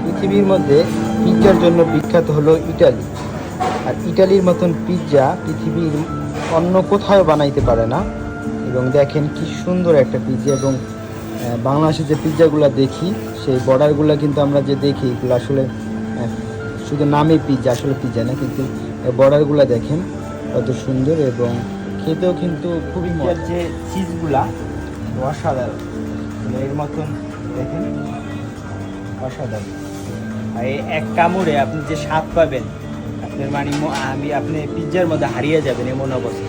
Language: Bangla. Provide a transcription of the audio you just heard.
পৃথিবীর মধ্যে পিৎজার জন্য বিখ্যাত হলো ইটালি। আর ইটালির মতন পিৎজা পৃথিবীর অন্য কোথাও বানাইতে পারে না। এবং দেখেন কি সুন্দর একটা পিৎজা। এবং বাংলাদেশে যে পিৎজাগুলো দেখি সেই বর্ডারগুলো কিন্তু আমরা যে দেখি এগুলো আসলে শুধু নামে পিৎজা, আসলে পিৎজা না। কিন্তু বর্ডারগুলো দেখেন কত সুন্দর এবং খেতেও কিন্তু খুবই মজার। যে চিজগুলা অসাধারণ, এর মতন দেখেন অসাধারণ। আর এই এক কামড়ে আপনি যে স্বাদ পাবেন আপনার মানে আপনি পিৎজার মধ্যে হারিয়ে যাবেন এমন অবস্থা।